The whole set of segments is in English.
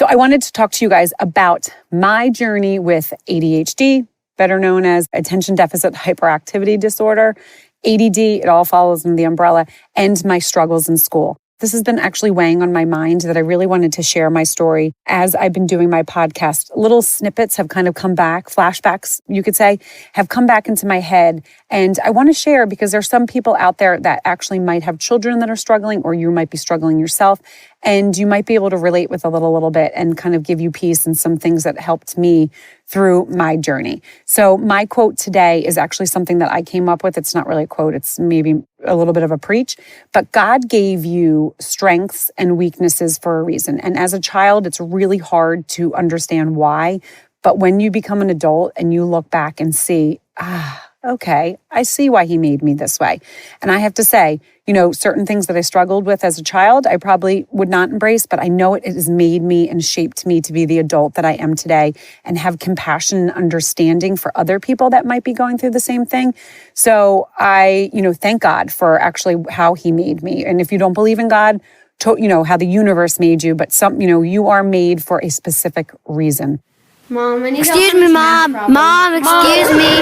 So I wanted to talk to you guys about my journey with ADHD, better known as attention deficit hyperactivity disorder, ADD, it all follows in the umbrella, and my struggles in school. This has been actually weighing on my mind that I really wanted to share my story as I've been doing my podcast. Little snippets have kind of come back, flashbacks, you could say, have come back into my head. And I want to share because there's some people out there that actually might have children that are struggling, or you might be struggling yourself. And you might be able to relate with a little bit and kind of give you peace and some things that helped me through my journey. So my quote today is actually something that I came up with. It's not really a quote. It's maybe a little bit of a preach, but God gave you strengths and weaknesses for a reason. And as a child, it's really hard to understand why. But when you become an adult and you look back and see, okay, I see why he made me this way. And I have to say, certain things that I struggled with as a child, I probably would not embrace, but I know it has made me and shaped me to be the adult that I am today and have compassion and understanding for other people that might be going through the same thing. So I, thank God for actually how he made me. And if you don't believe in God, how the universe made you, but you are made for a specific reason. Mom, excuse me, Mom. Mom, excuse me.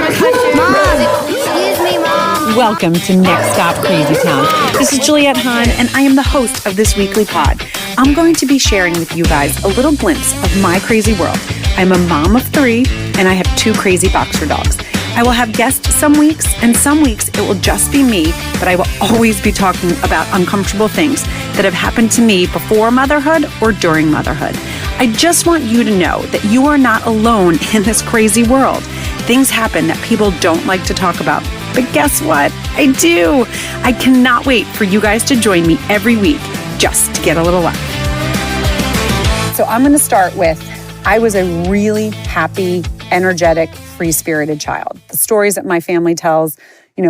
Mom, excuse me, Mom. Welcome to Next Stop Crazy Town. This is Juliette Hahn, and I am the host of this weekly pod. I'm going to be sharing with you guys a little glimpse of my crazy world. I'm a mom of 3, and I have 2 crazy boxer dogs. I will have guests some weeks, and some weeks it will just be me, but I will always be talking about uncomfortable things that have happened to me before motherhood or during motherhood. I just want you to know that you are not alone in this crazy world. Things happen that people don't like to talk about. But guess what? I do. I cannot wait for you guys to join me every week just to get a little laugh. So I'm going to start with, I was a really happy, energetic, free-spirited child. The stories that my family tells,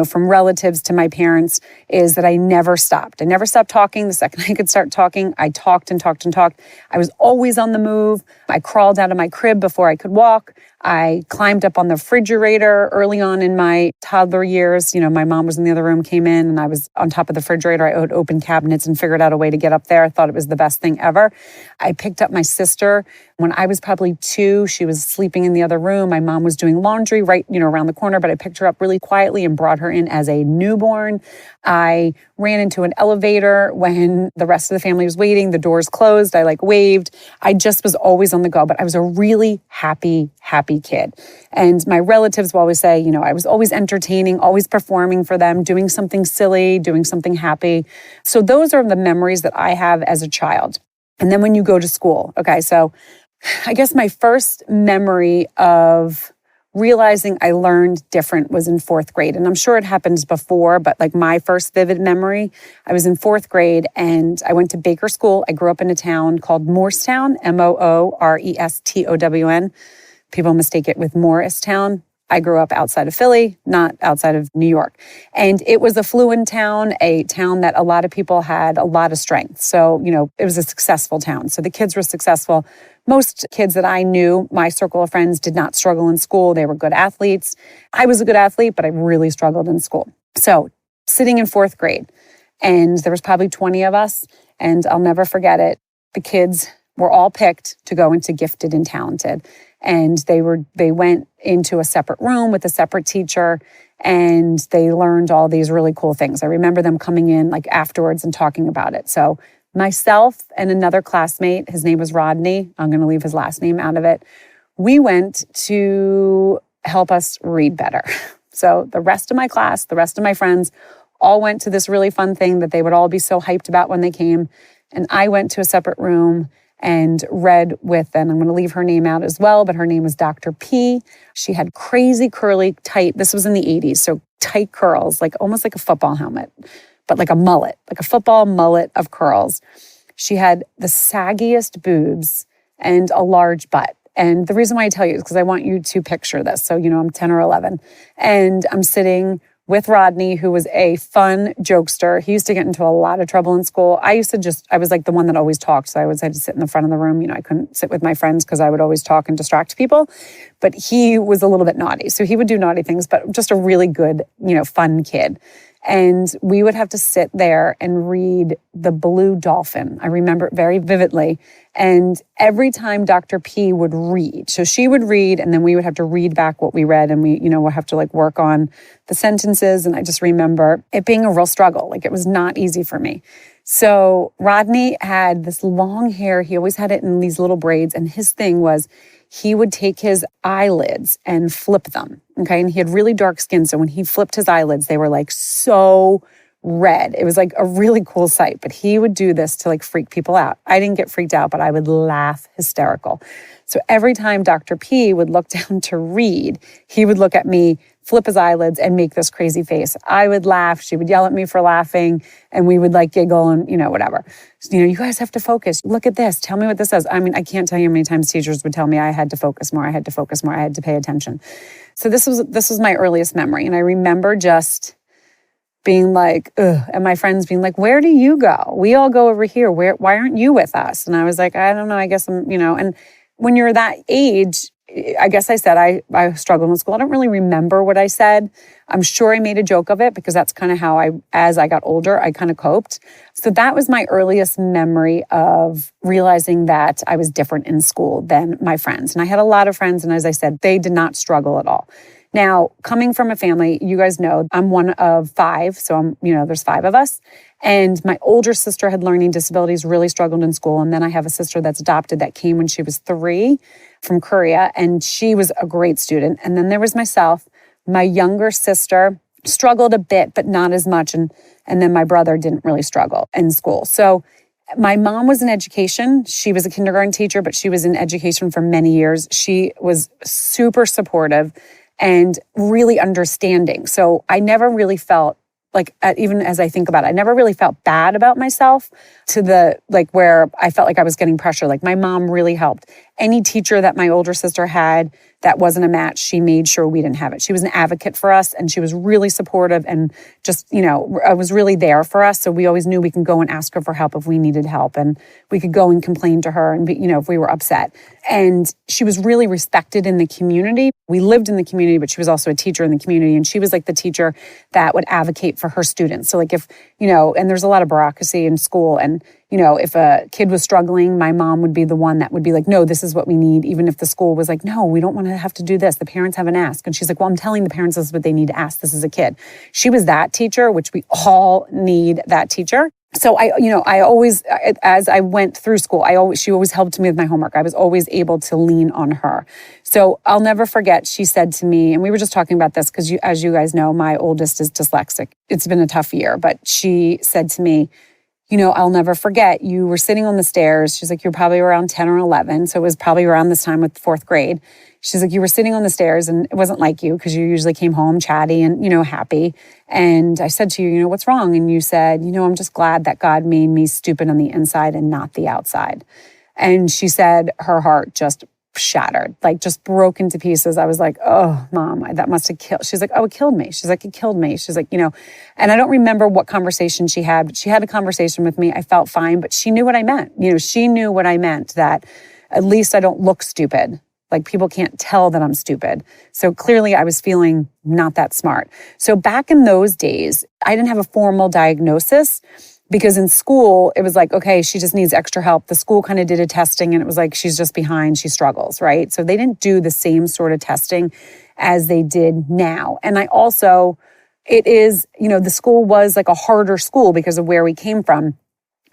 from relatives to my parents, is that I never stopped. I never stopped talking. The second I could start talking, I talked and talked and talked. I was always on the move. I crawled out of my crib before I could walk. I climbed up on the refrigerator early on in my toddler years. My mom was in the other room, came in, and I was on top of the refrigerator. I would open cabinets and figured out a way to get up there. I thought it was the best thing ever. I picked up my sister when I was probably 2. She was sleeping in the other room. My mom was doing laundry right, around the corner, but I picked her up really quietly and brought her in as a newborn. I ran into an elevator when the rest of the family was waiting. The doors closed. I waved. I just was always on the go, but I was a really happy kid. And my relatives will always say, I was always entertaining, always performing for them, doing something silly, doing something happy. So those are the memories that I have as a child. And then when you go to school, okay, so I guess my first memory of realizing I learned different was in 4th grade. And I'm sure it happens before, but my first vivid memory, I was in 4th grade and I went to Baker School. I grew up in a town called Morristown, Moorestown. People mistake it with Morristown. I grew up outside of Philly, not outside of New York. And it was a affluent town, a town that a lot of people had a lot of strength. So, it was a successful town. So the kids were successful. Most kids that I knew, my circle of friends, did not struggle in school. They were good athletes. I was a good athlete, but I really struggled in school. So sitting in 4th grade, and there was probably 20 of us, and I'll never forget it. The kids were all picked to go into gifted and talented. And they went into a separate room with a separate teacher, and they learned all these really cool things. I remember them coming in afterwards and talking about it. So myself and another classmate, his name was Rodney, I'm going to leave his last name out of it, we went to help us read better. So the rest of my class, the rest of my friends, all went to this really fun thing that they would all be so hyped about when they came. And I went to a separate room and read with, and I'm going to leave her name out as well, but her name was Dr. P. She had crazy curly, tight, this was in the 80s, so tight curls, almost like a football helmet, but like a mullet, like a football mullet of curls. She had the saggiest boobs and a large butt. And the reason why I tell you is because I want you to picture this. So, I'm 10 or 11, and I'm sitting with Rodney, who was a fun jokester. He used to get into a lot of trouble in school. I was the one that always talked. So I always had to sit in the front of the room. I couldn't sit with my friends because I would always talk and distract people. But he was a little bit naughty. So he would do naughty things, but just a really good, fun kid. And we would have to sit there and read The Blue Dolphin. I remember it very vividly. And every time Dr. P would read, so she would read and then we would have to read back what we read, and we, would have to like work on the sentences. And I just remember it being a real struggle. Like, it was not easy for me. So Rodney had this long hair. He always had it in these little braids. And his thing was he would take his eyelids and flip them. Okay. And he had really dark skin. So when he flipped his eyelids, they were like so red. It was like a really cool sight. But he would do this to like freak people out. I didn't get freaked out, but I would laugh hysterical. So every time Dr. P would look down to read, he would look at me, flip his eyelids, and make this crazy face. I would laugh. She would yell at me for laughing, and we would like giggle and, whatever. So, you guys have to focus. Look at this. Tell me what this says. I mean, I can't tell you how many times teachers would tell me I had to focus more. I had to focus more. I had to pay attention. So this was my earliest memory. And I remember just being like, ugh, and my friends being like, where do you go? We all go over here. Why aren't you with us? And I was like, I don't know. I guess I'm, and when you're that age, I guess I said I struggled in school. I don't really remember what I said. I'm sure I made a joke of it because that's kind of how as I got older, I kind of coped. So that was my earliest memory of realizing that I was different in school than my friends. And I had a lot of friends, and as I said, they did not struggle at all. Now, coming from a family, you guys know I'm one of 5. So there's 5 of us. And my older sister had learning disabilities, really struggled in school. And then I have a sister that's adopted that came when she was 3 from Korea. And she was a great student. And then there was myself. My younger sister struggled a bit, but not as much. And then my brother didn't really struggle in school. So my mom was in education. She was a kindergarten teacher, but she was in education for many years. She was super supportive and really understanding. So I never really felt like, even as I think about it, I never really felt bad about myself to the, like, where I felt like I was getting pressure. Like, my mom really helped. Any teacher that my older sister had that wasn't a match, she made sure we didn't have it. She was an advocate for us, and she was really supportive and just, was really there for us. So we always knew we could go and ask her for help if we needed help, and we could go and complain to her and be, if we were upset. And she was really respected in the community. We lived in the community, but she was also a teacher in the community. And she was like the teacher that would advocate for her students. So like if, and there's a lot of bureaucracy in school, and if a kid was struggling, my mom would be the one that would be like, no, this is what we need. Even if the school was like, no, we don't want to have to do this. The parents haven't asked. And she's like, well, I'm telling the parents this is what they need to ask. This is a kid. She was that teacher, which we all need that teacher. So I always, as I went through school, she always helped me with my homework. I was always able to lean on her. So I'll never forget, she said to me, and we were just talking about this because as you guys know, my oldest is dyslexic. It's been a tough year, but she said to me, I'll never forget, you were sitting on the stairs. She's like, you're probably around 10 or 11. So it was probably around this time with 4th grade. She's like, you were sitting on the stairs, and it wasn't like you because you usually came home chatty and, happy. And I said to you, what's wrong? And you said, I'm just glad that God made me stupid on the inside and not the outside. And she said her heart just shattered, like just broke into pieces. I was like, oh, Mom, that must have killed. She's like, oh, it killed me. She's like, it killed me. She's like, and I don't remember what conversation she had, but she had a conversation with me. I felt fine, but she knew what I meant. She knew what I meant, that at least I don't look stupid. Like, people can't tell that I'm stupid. So clearly I was feeling not that smart. So back in those days, I didn't have a formal diagnosis, because in school, it was like, okay, she just needs extra help. The school kind of did a testing, and it was like, she's just behind, she struggles, right? So they didn't do the same sort of testing as they did now. And I also, it is, the school was like a harder school because of where we came from.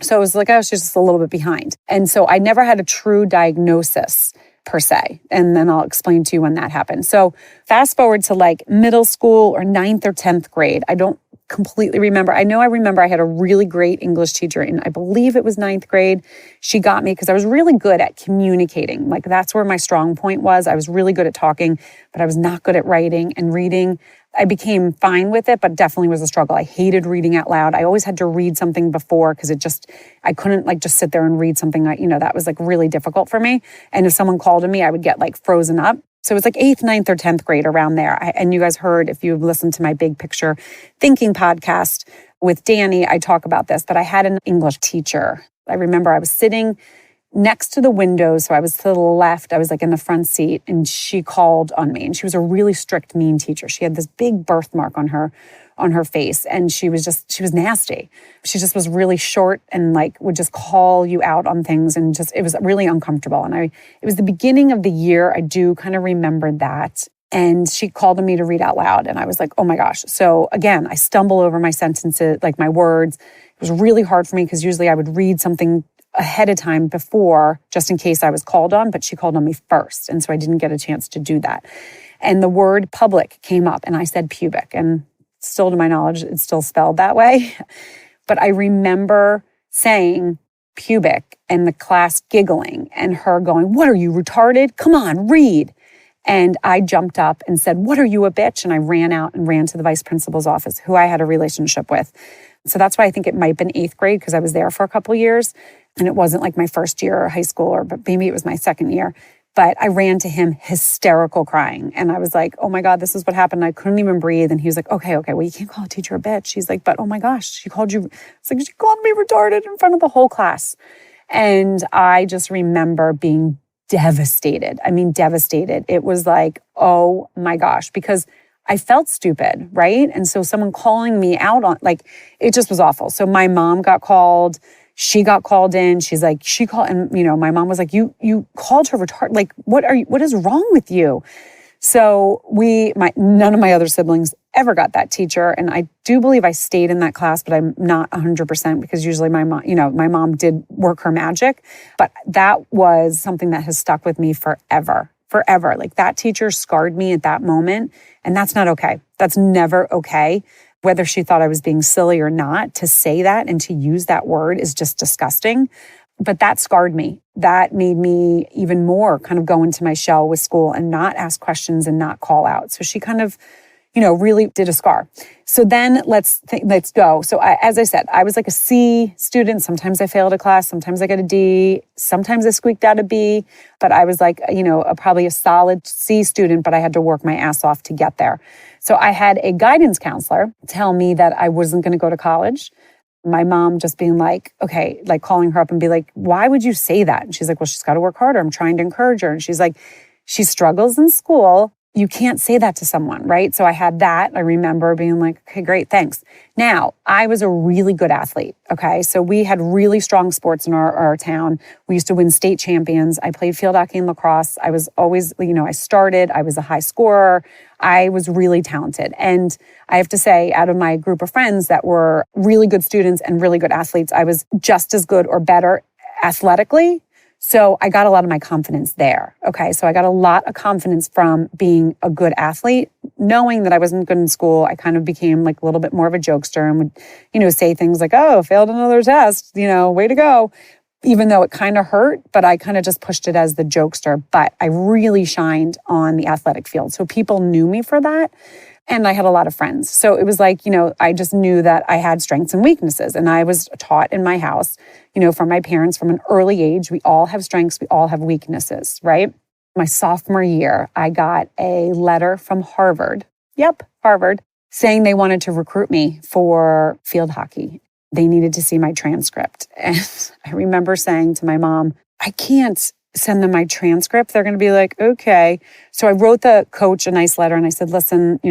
So it was like, oh, she's just a little bit behind. And so I never had a true diagnosis per se. And then I'll explain to you when that happened. So fast forward to like middle school or 9th or 10th grade. I don't completely remember. I remember I had a really great English teacher in, I believe it was 9th grade. She got me because I was really good at communicating. Like, that's where my strong point was. I was really good at talking, but I was not good at writing and reading. I became fine with it, but definitely was a struggle. I hated reading out loud. I always had to read something before because I couldn't like just sit there and read something that was like really difficult for me. And if someone called to me, I would get like frozen up. So it was like 8th, 9th, or 10th grade, around there. And you guys heard, if you've listened to my Big Picture Thinking podcast with Danny, I talk about this, but I had an English teacher. I remember I was sitting next to the window. So I was to the left. I was like in the front seat, and she called on me. And she was a really strict, mean teacher. She had this big birthmark on her face, and she was nasty. She just was really short and like would just call you out on things, and just it was really uncomfortable. And it was the beginning of the year. I do kind of remember that. And she called on me to read out loud, and I was like, oh my gosh. So again, I stumble over my sentences, like my words. It was really hard for me because usually I would read something ahead of time before, just in case I was called on, but she called on me first. And so I didn't get a chance to do that. And the word public came up, and I said pubic. And still, to my knowledge, it's still spelled that way. But I remember saying pubic and the class giggling and her going, what are you, retarded? Come on, read. And I jumped up and said, what are you, a bitch? And I ran out and ran to the vice principal's office, who I had a relationship with. So that's why I think it might have been 8th grade, because I was there for a couple of years. And it wasn't like my first year of high school, but maybe it was my second year. But I ran to him hysterical crying. And I was like, oh my God, this is what happened. I couldn't even breathe. And he was like, okay, well, you can't call a teacher a bitch. She's like, but oh my gosh, she called you. It's like, she called me retarded in front of the whole class. And I just remember being devastated. I mean, devastated. It was like, oh my gosh, because I felt stupid, right? And so someone calling me out on, like, it just was awful. So my mom got called. She got called in. She's like, she called, and my mom was like, you called her retarded. Like, what is wrong with you? So none of my other siblings ever got that teacher. And I do believe I stayed in that class, but I'm not 100% because usually my mom did work her magic. But that was something that has stuck with me forever. Like, that teacher scarred me at that moment. And that's not okay. That's never okay. Whether she thought I was being silly or not, to say that and to use that word is just disgusting. But that scarred me. That made me even more kind of go into my shell with school and not ask questions and not call out. So she kind of, really did a scar. So then let's go. So as I said, I was like a C student. Sometimes I failed a class. Sometimes I got a D. Sometimes I squeaked out a B. But I was like, probably a solid C student, but I had to work my ass off to get there. So I had a guidance counselor tell me that I wasn't going to go to college. My mom just being like, okay, like calling her up and be like, why would you say that? And she's like, well, she's got to work harder. I'm trying to encourage her. And she's like, she struggles in school. You can't say that to someone, right? So I had that. I remember being like, okay, great, thanks. Now, I was a really good athlete, okay? So we had really strong sports in our town. We used to win state champions. I played field hockey and lacrosse. I was always, I started. I was a high scorer. I was really talented. And I have to say, out of my group of friends that were really good students and really good athletes, I was just as good or better athletically. So I got a lot of my confidence there. Okay. So I got a lot of confidence from being a good athlete. Knowing that I wasn't good in school, I kind of became like a little bit more of a jokester and would, say things like, oh, failed another test, way to go. Even though it kind of hurt, but I kind of just pushed it as the jokester. But I really shined on the athletic field. So people knew me for that. And I had a lot of friends. So it was like, I just knew that I had strengths and weaknesses. And I was taught in my house, from my parents from an early age, we all have strengths, we all have weaknesses, right? My sophomore year, I got a letter from Harvard. Yep, Harvard, saying they wanted to recruit me for field hockey. They needed to see my transcript. And I remember saying to my mom, I can't send them my transcript. They're going to be like, okay. So I wrote the coach a nice letter and I said, listen,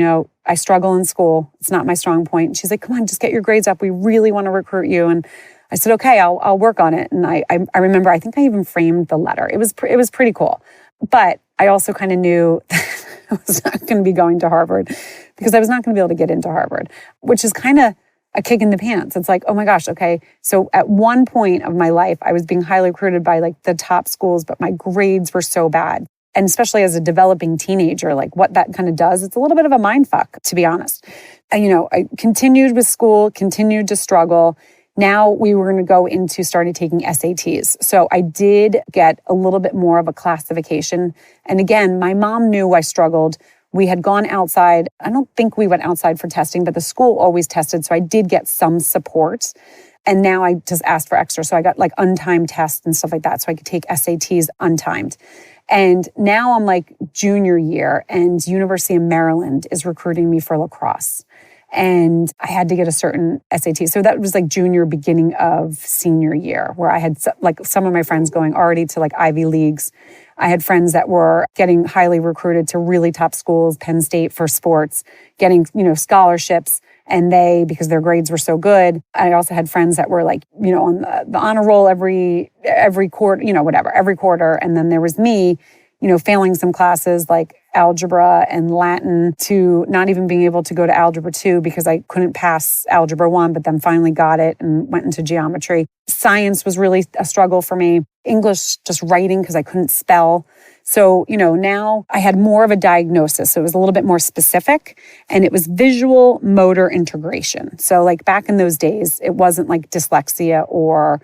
I struggle in school. It's not my strong point. And she's like, come on, just get your grades up. We really want to recruit you. And I said, okay, I'll work on it. And I remember, I think I even framed the letter. It was pretty cool. But I also kind of knew I was not going to be going to Harvard because I was not going to be able to get into Harvard, which is kind of a kick in the pants. It's like, oh my gosh, okay. So at one point of my life, I was being highly recruited by like the top schools, but my grades were so bad. And especially as a developing teenager, like what that kind of does, it's a little bit of a mind fuck, to be honest. And, I continued with school, continued to struggle. Now we were going to go into starting taking SATs. So I did get a little bit more of a classification. And again, my mom knew I struggled. We had gone outside. I don't think we went outside for testing, but the school always tested. So I did get some support. And now I just asked for extra. So I got like untimed tests and stuff like that. So I could take SATs untimed. And now I'm like junior year and University of Maryland is recruiting me for lacrosse. And I had to get a certain SAT. So that was like junior, beginning of senior year, where I had like some of my friends going already to like Ivy Leagues. I had friends that were getting highly recruited to really top schools, Penn State for sports, getting, scholarships. And because their grades were so good, I also had friends that were like, on the honor roll every quarter, whatever, every quarter. And then there was me, failing some classes like algebra and Latin to not even being able to go to algebra 2 because I couldn't pass algebra 1, but then finally got it and went into geometry. Science was really a struggle for me. English, just writing because I couldn't spell. So, now I had more of a diagnosis. So it was a little bit more specific, and it was visual motor integration. So like back in those days, it wasn't like dyslexia or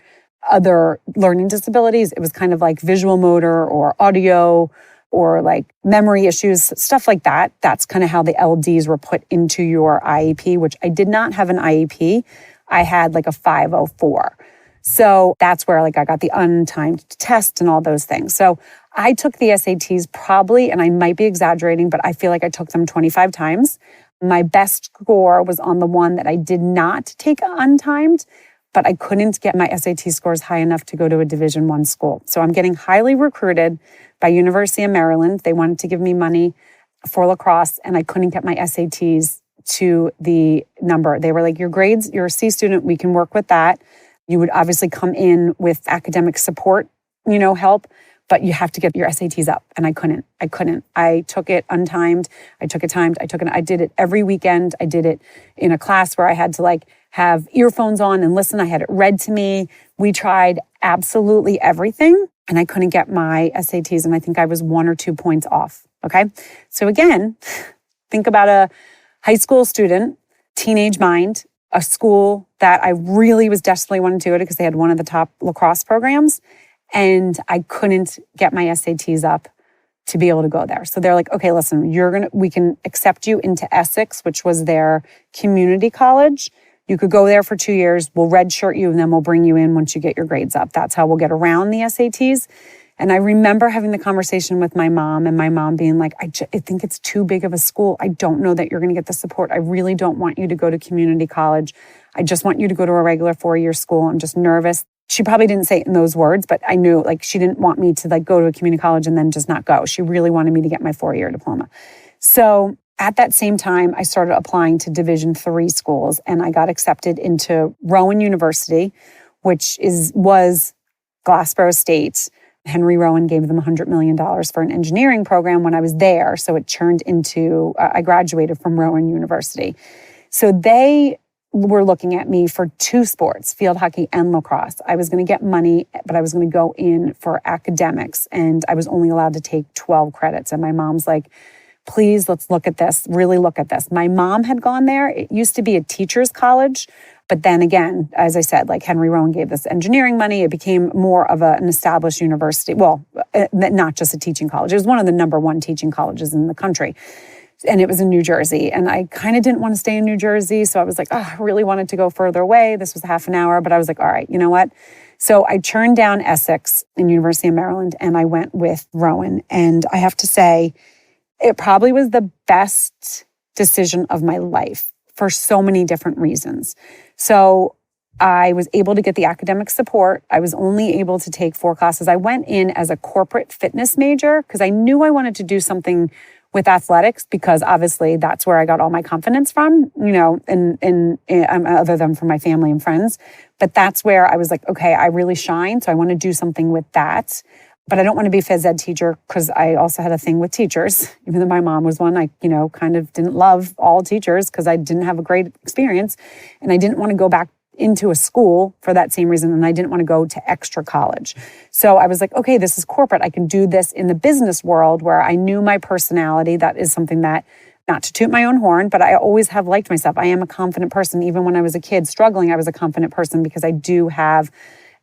other learning disabilities. It was kind of like visual motor or audio or like memory issues, stuff like that. That's kind of how the LDs were put into your IEP, which I did not have an IEP. I had like a 504. So that's where like I got the untimed test and all those things. So I took the SATs probably, and I might be exaggerating, but I feel like I took them 25 times. My best score was on the one that I did not take untimed, but I couldn't get my SAT scores high enough to go to a Division I school. So I'm getting highly recruited by University of Maryland. They wanted to give me money for lacrosse, and I couldn't get my SATs to the number. They were like, your grades, you're a C student, we can work with that. You would obviously come in with academic support, help, but you have to get your SATs up. And I couldn't. I took it untimed. I took it timed. I did it every weekend. I did it in a class where I had to like have earphones on and listen. I had it read to me. We tried absolutely everything, and I couldn't get my SATs. And I think I was 1 or 2 points off. Okay. So again, think about a high school student, teenage mind, a school that I really was desperately wanting to do it because they had one of the top lacrosse programs. And I couldn't get my SATs up to be able to go there. So they're like, okay, listen, we can accept you into Essex, which was their community college. You could go there for 2 years. We'll redshirt you, and then we'll bring you in once you get your grades up. That's how we'll get around the SATs. And I remember having the conversation with my mom, and my mom being like, I think it's too big of a school. I don't know that you're going to get the support. I really don't want you to go to community college. I just want you to go to a regular 4-year school. I'm just nervous. She probably didn't say it in those words, but I knew like she didn't want me to like go to a community college and then just not go. She really wanted me to get my 4-year diploma. So at that same time, I started applying to Division III schools, and I got accepted into Rowan University, which was Glassboro State. Henry Rowan gave them $100 million for an engineering program when I was there. So it turned into, I graduated from Rowan University. So they were looking at me for 2 sports, field hockey and lacrosse. I was going to get money, but I was going to go in for academics, and I was only allowed to take 12 credits. And my mom's like, please, let's look at this, really look at this. My mom had gone there. It used to be a teacher's college. But then again, as I said, like Henry Rowan gave this engineering money. It became more of an established university. Well, not just a teaching college. It was one of the number 1 teaching colleges in the country. And it was in New Jersey. And I kind of didn't want to stay in New Jersey. So I was like, I really wanted to go further away. This was half an hour. But I was like, all right, you know what? So I turned down Essex in University of Maryland, and I went with Rowan. And I have to say, it probably was the best decision of my life for so many different reasons. So I was able to get the academic support. I was only able to take 4 classes. I went in as a corporate fitness major because I knew I wanted to do something with athletics, because obviously that's where I got all my confidence from, and other than from my family and friends. But that's where I was like, okay, I really shine. So I want to do something with that. But I don't want to be a phys ed teacher, because I also had a thing with teachers. Even though my mom was one, I, kind of didn't love all teachers because I didn't have a great experience. And I didn't want to go back into a school for that same reason. And I didn't want to go to extra college. So I was like, okay, this is corporate. I can do this in the business world where I knew my personality. That is something that, not to toot my own horn, but I always have liked myself. I am a confident person. Even when I was a kid struggling, I was a confident person because I do have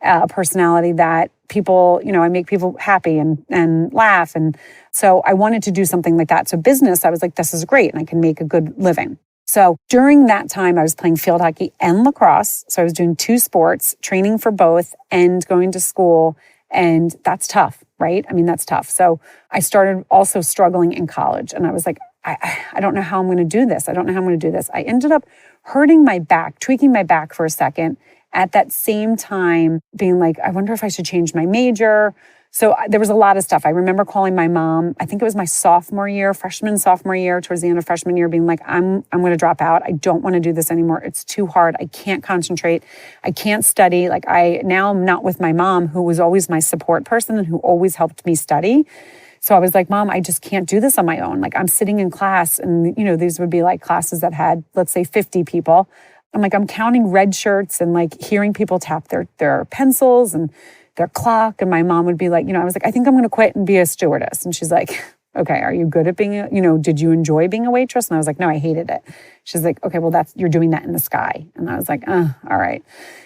a personality that people, I make people happy and laugh. And so I wanted to do something like that. So business, I was like, this is great, and I can make a good living. So during that time, I was playing field hockey and lacrosse. So I was doing 2 sports, training for both and going to school. And that's tough, right? I mean, that's tough. So I started also struggling in college, and I was like, I don't know how I'm going to do this. I don't know how I'm going to do this. I ended up hurting my back, tweaking my back for a second. At that same time, being like, I wonder if I should change my major. So there was a lot of stuff. I remember calling my mom, I think it was my sophomore year, sophomore year, towards the end of freshman year, being like, I'm going to drop out. I don't want to do this anymore. It's too hard. I can't concentrate. I can't study. Like now I'm not with my mom, who was always my support person and who always helped me study. So I was like, Mom, I just can't do this on my own. Like I'm sitting in class and, these would be like classes that had, let's say 50 people. I'm like, I'm counting red shirts and like hearing people tap their pencils and their clock. And my mom would be like, I was like, I think I'm going to quit and be a stewardess. And she's like, okay, are you good at being, did you enjoy being a waitress? And I was like, no, I hated it. She's like, okay, well, you're doing that in the sky. And I was like, all right.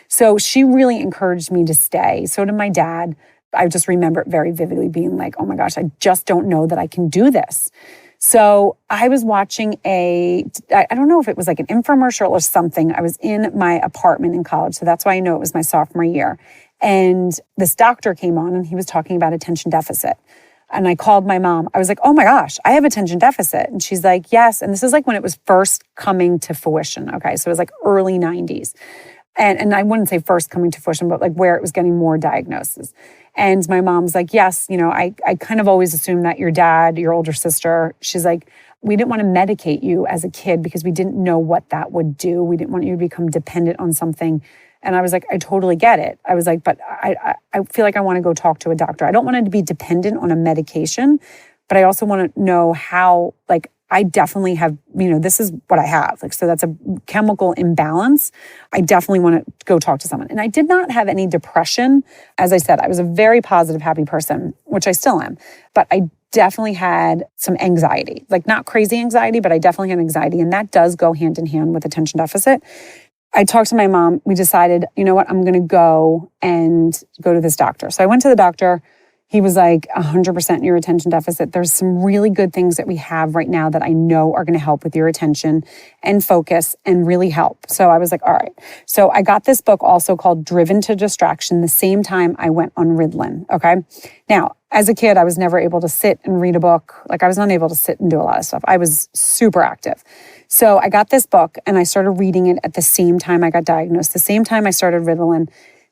So she really encouraged me to stay. So did my dad. I just remember it very vividly being like, oh my gosh, I just don't know that I can do this. So I was watching I don't know if it was like an infomercial or something. I was in my apartment in college. So that's why I know it was my sophomore year. And this doctor came on and he was talking about attention deficit. And I called my mom. I was like, oh my gosh, I have attention deficit. And she's like, yes. And this is like when it was first coming to fruition. Okay. So it was like early 90s. And I wouldn't say first coming to fruition, but like where it was getting more diagnoses. And my mom's like, yes, I kind of always assumed that your dad, your older sister, she's like, we didn't want to medicate you as a kid because we didn't know what that would do. We didn't want you to become dependent on something. And I was like, I totally get it. I was like, but I feel like I want to go talk to a doctor. I don't want to be dependent on a medication, but I also want to know how, like, I definitely have, this is what I have. Like, so that's a chemical imbalance. I definitely want to go talk to someone. And I did not have any depression. As I said, I was a very positive, happy person, which I still am. But I definitely had some anxiety, like not crazy anxiety, but I definitely had anxiety. And that does go hand in hand with attention deficit. I talked to my mom. We decided, you know what, I'm going to go to this doctor. So I went to the doctor. He was like 100% in your attention deficit. There's some really good things that we have right now that I know are going to help with your attention and focus and really help. So I was like, all right. So I got this book also called Driven to Distraction the same time I went on Ritalin. Okay. Now, as a kid, I was never able to sit and read a book. Like I was unable to sit and do a lot of stuff. I was super active. So I got this book and I started reading it at the same time I got diagnosed, the same time I started Ritalin.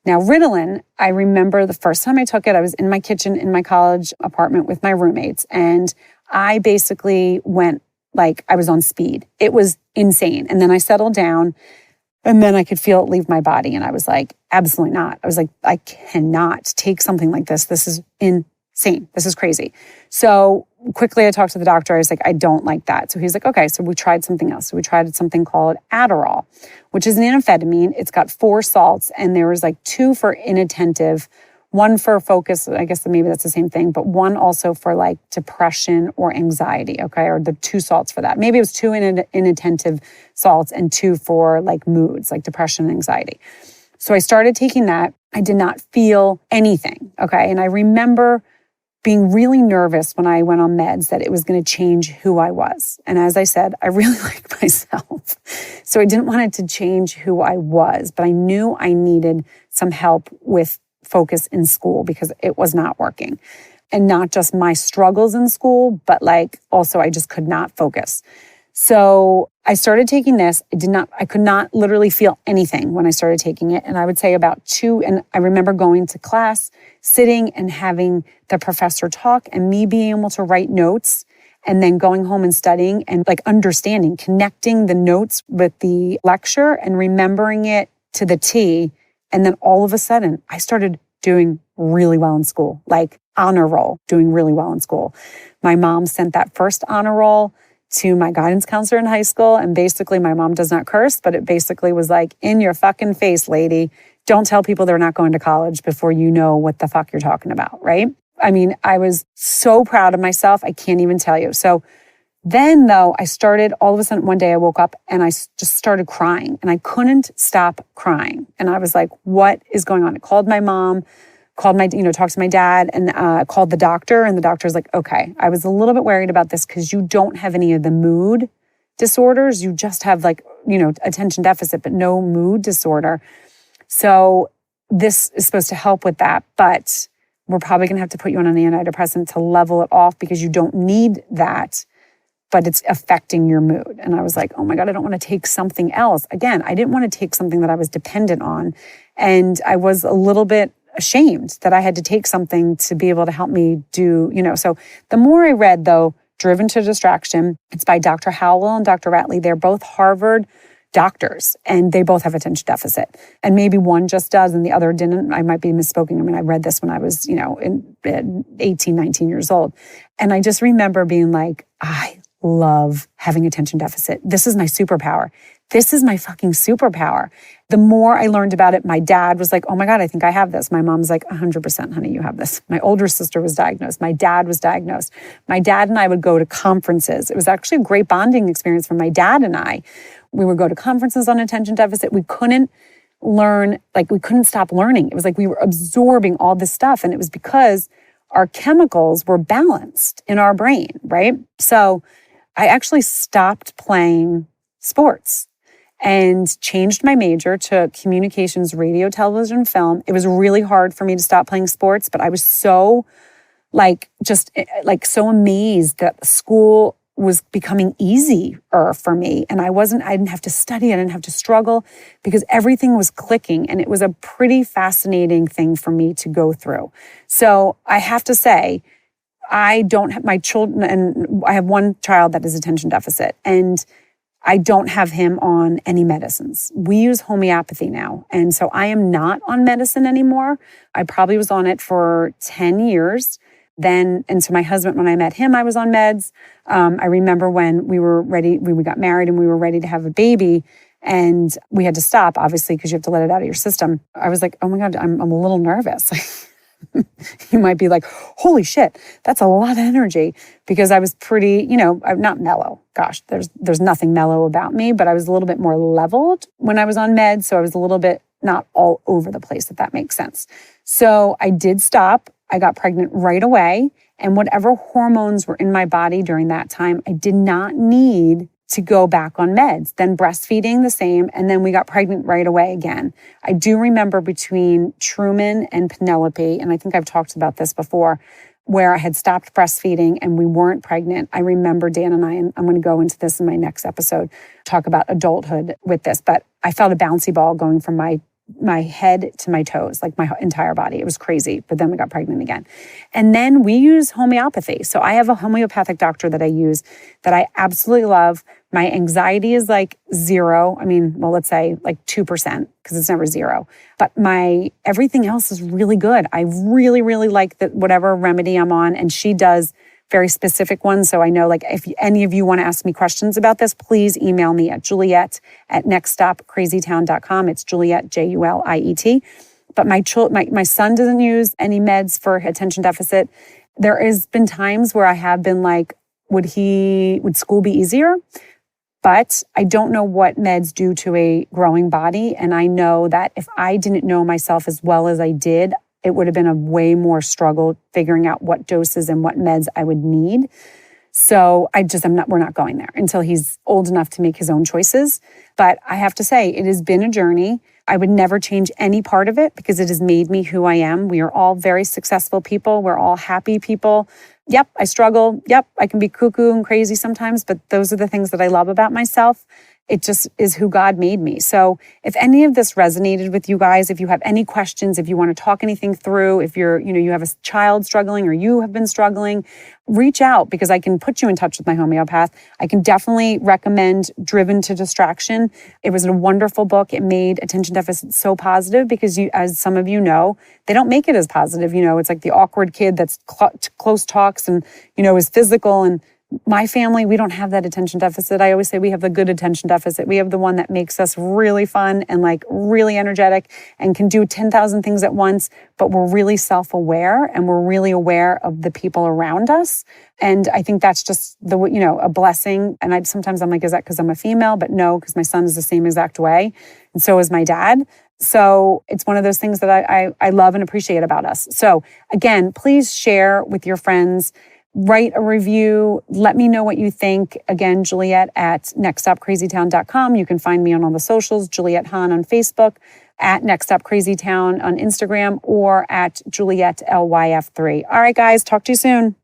Now, Ritalin, I remember the first time I took it, I was in my kitchen in my college apartment with my roommates. And I basically went like I was on speed. It was insane. And then I settled down and then I could feel it leave my body. And I was like, absolutely not. I was like, I cannot take something like this. This is insane. This is crazy. So quickly I talked to the doctor. I was like, I don't like that. So he's like, okay, so we tried something else. So we tried something called Adderall, which is an amphetamine. It's got 4 salts and there was like 2 for inattentive, 1 for focus. I guess maybe that's the same thing, but 1 also for like depression or anxiety. Okay. Or the 2 salts for that. Maybe it was 2 inattentive salts and 2 for like moods, like depression and anxiety. So I started taking that. I did not feel anything. Okay. And I remember being really nervous when I went on meds that it was going to change who I was. And as I said, I really like myself. So I didn't want it to change who I was, but I knew I needed some help with focus in school because it was not working. And not just my struggles in school, but like also I just could not focus. So I started taking this. I could not literally feel anything when I started taking it. And I would say about 2, and I remember going to class, sitting and having the professor talk and me being able to write notes and then going home and studying and like understanding, connecting the notes with the lecture and remembering it to the T. And then all of a sudden I started doing really well in school, like honor roll, doing really well in school. My mom sent that first honor roll to my guidance counselor in high school. And basically my mom does not curse, but it basically was like, in your fucking face, lady, don't tell people they're not going to college before you know what the fuck you're talking about, right? I mean, I was so proud of myself. I can't even tell you. So then though, I started, all of a sudden one day I woke up and I just started crying and I couldn't stop crying. And I was like, what is going on? I called my mom, talked to my dad and called the doctor. And the doctor's like, okay, I was a little bit worried about this because you don't have any of the mood disorders. You just have like, attention deficit, but no mood disorder. So this is supposed to help with that, but we're probably going to have to put you on an antidepressant to level it off because you don't need that but it's affecting your mood. And I was like, oh my God, I don't want to take something else. Again, I didn't want to take something that I was dependent on. And I was a little bit ashamed that I had to take something to be able to help me do, So the more I read, though, Driven to Distraction, it's by Dr. Howell and Dr. Ratley. They're both Harvard doctors, and they both have attention deficit. And maybe one just does and the other didn't. I might be misspoken. I mean, I read this when I was, in 18, 19 years old. And I just remember being like, I love having attention deficit. This is my superpower. This is my fucking superpower. The more I learned about it, my dad was like, oh my God, I think I have this. My mom's like, 100%, honey, you have this. My older sister was diagnosed. My dad was diagnosed. My dad and I would go to conferences. It was actually a great bonding experience for my dad and I. We would go to conferences on attention deficit. We couldn't learn, we couldn't stop learning. It was like we were absorbing all this stuff. And it was because our chemicals were balanced in our brain, right? So I actually stopped playing sports and changed my major to communications, radio, television, film. It was really hard for me to stop playing sports, but I was so so amazed that school was becoming easier for me. And I didn't have to study. I didn't have to struggle because everything was clicking. And it was a pretty fascinating thing for me to go through. So I have to say, I don't have my children, and I have one child that is attention deficit, and I don't have him on any medicines. We use homeopathy now. And so I am not on medicine anymore. I probably was on it for 10 years. And so my husband, when I met him, I was on meds. I remember when we got married and we were ready to have a baby, and we had to stop, obviously, because you have to let it out of your system. I was like, oh my God, I'm a little nervous. You might be like, holy shit, that's a lot of energy, because I was pretty, I'm not mellow. Gosh, there's nothing mellow about me, but I was a little bit more leveled when I was on meds. So I was a little bit not all over the place, if that makes sense. So I did stop. I got pregnant right away. And whatever hormones were in my body during that time, I did not need to go back on meds. Then breastfeeding the same. And then we got pregnant right away again. I do remember between Truman and Penelope, and I think I've talked about this before, where I had stopped breastfeeding and we weren't pregnant. I remember Dan and I'm going to go into this in my next episode, talk about adulthood with this, but I felt a bouncy ball going from my head to my toes, like my entire body. It was crazy. But then we got pregnant again. And then we use homeopathy. So I have a homeopathic doctor that I use that I absolutely love. My anxiety is like 0. I mean, well, let's say like 2%, because it's never 0. But my everything else is really good. I really, really like whatever remedy I'm on. And she does very specific ones. So I know, like, if any of you want to ask me questions about this, please email me at juliet@nextstopcrazytown.com. It's Juliet, Juliet. But my son doesn't use any meds for attention deficit. There has been times where I have been like, would school be easier? But I don't know what meds do to a growing body. And I know that if I didn't know myself as well as I did, it would have been a way more struggle figuring out what doses and what meds I would need. So we're not going there until he's old enough to make his own choices. But I have to say, it has been a journey. I would never change any part of it because it has made me who I am. We are all very successful people. We're all happy people. Yep, I struggle. Yep, I can be cuckoo and crazy sometimes, but those are the things that I love about myself. It just is who God made me. So if any of this resonated with you guys, if you have any questions, if you want to talk anything through, if you have a child struggling or you have been struggling, reach out, because I can put you in touch with my homeopath. I can definitely recommend Driven to Distraction. It was a wonderful book. It made attention deficit so positive because, as some of you know, they don't make it as positive. It's like the awkward kid that's close talks and, is physical. And my family, we don't have that attention deficit. I always say we have the good attention deficit. We have the one that makes us really fun and like really energetic and can do 10,000 things at once, but we're really self-aware and we're really aware of the people around us. And I think that's just a blessing. And sometimes I'm like, is that because I'm a female? But no, because my son is the same exact way. And so is my dad. So it's one of those things that I love and appreciate about us. So again, please share with your friends. Write a review. Let me know what you think. Again, Juliet at nextstopcrazytown.com. You can find me on all the socials, Juliet Hahn on Facebook, at nextstopcrazytown on Instagram, or at Juliet LYF3. All right, guys, talk to you soon.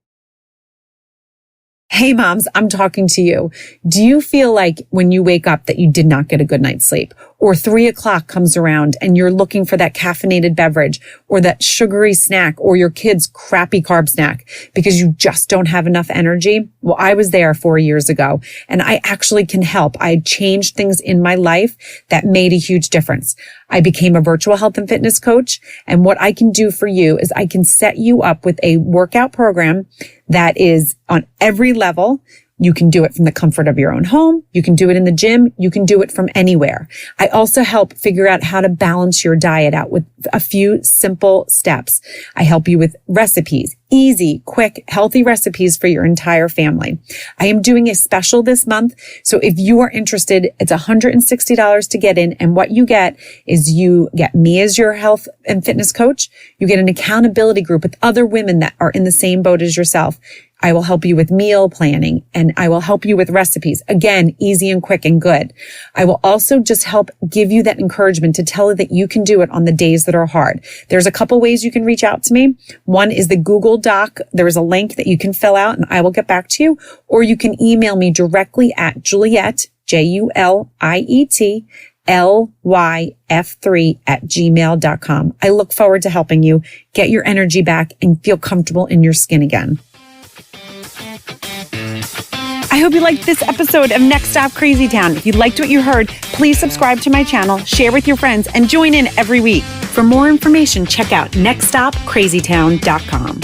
Hey moms, I'm talking to you. Do you feel like when you wake up that you did not get a good night's sleep, or 3:00 comes around and you're looking for that caffeinated beverage or that sugary snack or your kid's crappy carb snack because you just don't have enough energy? Well, I was there 4 years ago and I actually can help. I changed things in my life that made a huge difference. I became a virtual health and fitness coach. And what I can do for you is I can set you up with a workout program that is on every level. You can do it from the comfort of your own home. You can do it in the gym. You can do it from anywhere. I also help figure out how to balance your diet out with a few simple steps. I help you with recipes, easy, quick, healthy recipes for your entire family. I am doing a special this month. So if you are interested, it's $160 to get in. And what you get is you get me as your health and fitness coach. You get an accountability group with other women that are in the same boat as yourself. I will help you with meal planning and I will help you with recipes. Again, easy and quick and good. I will also just help give you that encouragement to tell you that you can do it on the days that are hard. There's a couple ways you can reach out to me. One is the Google Doc. There is a link that you can fill out and I will get back to you. Or you can email me directly at Juliet, Juliet, lyf3@gmail.com. I look forward to helping you get your energy back and feel comfortable in your skin again. I hope you liked this episode of Next Stop Crazy Town. If you liked what you heard, please subscribe to my channel, share with your friends, and join in every week. For more information, check out nextstopcrazytown.com.